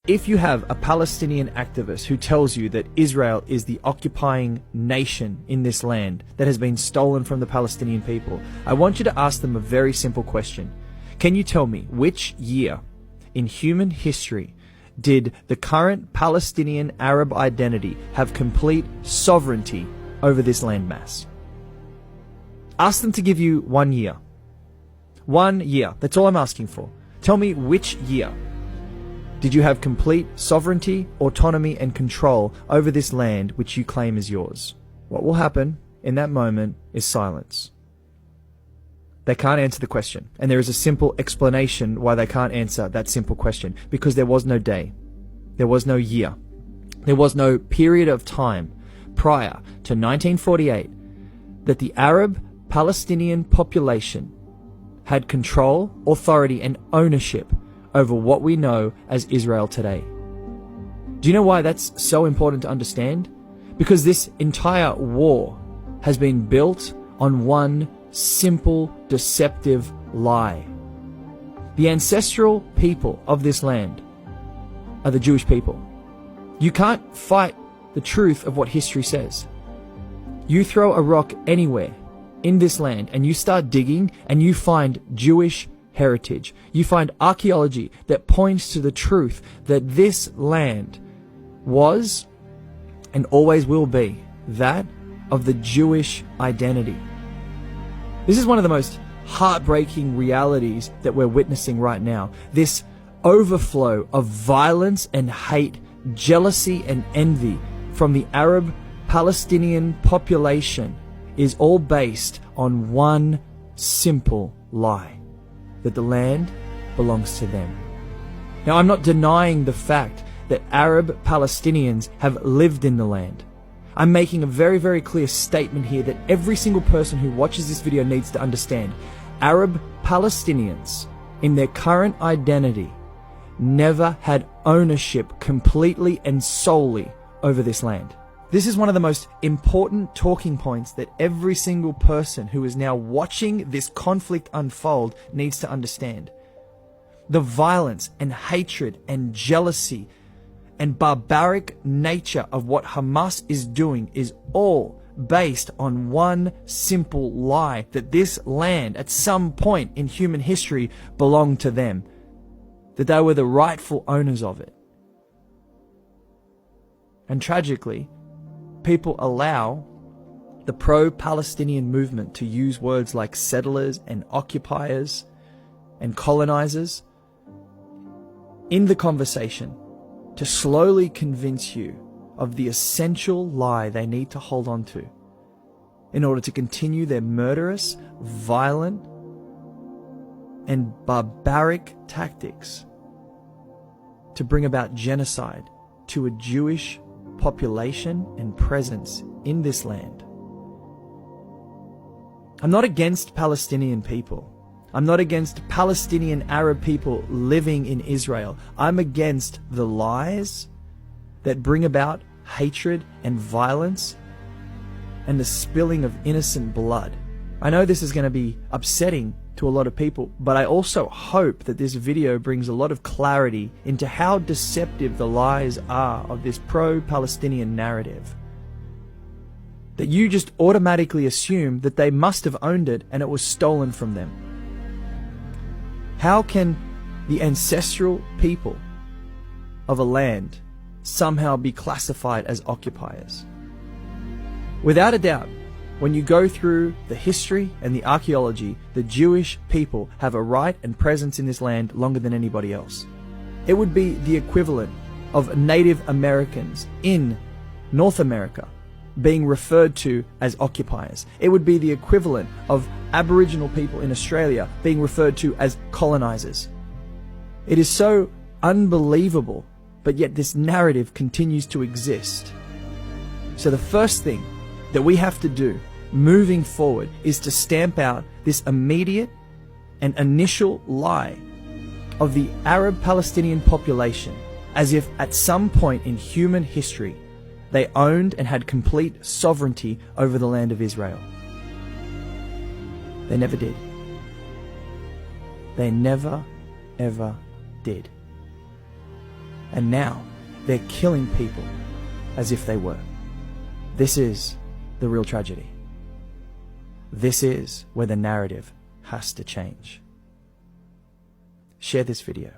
If you have a Palestinian activist who tells you that Israel is the occupying nation in this land that has been stolen from the Palestinian people, I want you to ask them a very simple question. Can you tell me which year in human history did the current Palestinian Arab identity have complete sovereignty over this landmass? Ask them to give you 1 year. 1 year. That's all I'm asking for. Tell me which year did you have complete sovereignty, autonomy, and control over this land which you claim is yours? What will happen in that moment is silence. They can't answer the question. And there is a simple explanation why they can't answer that simple question. Because there was no day. There was no year. There was no period of time prior to 1948 that the Arab Palestinian population had control, authority, and ownership over what we know as Israel today. Do you know why that's so important to understand? Because this entire war has been built on one simple, deceptive lie. The ancestral people of this land are the Jewish people. You can't fight the truth of what history says. You throw a rock anywhere in this land and you start digging and you find Jewish heritage. You find archaeology that points to the truth that this land was and always will be that of the Jewish identity. This is one of the most heartbreaking realities that we're witnessing right now. This overflow of violence and hate, jealousy and envy from the Arab Palestinian population is all based on one simple lie. That the land belongs to them. Now, I'm not denying the fact that Arab Palestinians have lived in the land. I'm making a very, very clear statement here that every single person who watches this video needs to understand. Arab Palestinians, in their current identity, never had ownership completely and solely over this land. This is one of the most important talking points that every single person who is now watching this conflict unfold needs to understand. The violence and hatred and jealousy and barbaric nature of what Hamas is doing is all based on one simple lie, that this land at some point in human history belonged to them, that they were the rightful owners of it. And tragically, people allow the pro-Palestinian movement to use words like settlers and occupiers and colonizers in the conversation to slowly convince you of the essential lie they need to hold on to in order to continue their murderous, violent, and barbaric tactics to bring about genocide to a Jewish population and presence in this land. I'm not against Palestinian people. I'm not against Palestinian Arab people living in Israel. I'm against the lies that bring about hatred and violence and the spilling of innocent blood. I know this is going to be upsetting to a lot of people, but I also hope that this video brings a lot of clarity into how deceptive the lies are of this pro-Palestinian narrative. That you just automatically assume that they must have owned it and it was stolen from them. How can the ancestral people of a land somehow be classified as occupiers? Without a doubt, when you go through the history and the archaeology, the Jewish people have a right and presence in this land longer than anybody else. It would be the equivalent of Native Americans in North America being referred to as occupiers. It would be the equivalent of Aboriginal people in Australia being referred to as colonizers. It is so unbelievable, but yet this narrative continues to exist. So the first thing that we have to do moving forward is to stamp out this immediate and initial lie of the Arab Palestinian population as if at some point in human history they owned and had complete sovereignty over the land of Israel. They never did. They never, ever did. And now they're killing people as if they were. This is the real tragedy. This is where the narrative has to change. Share this video.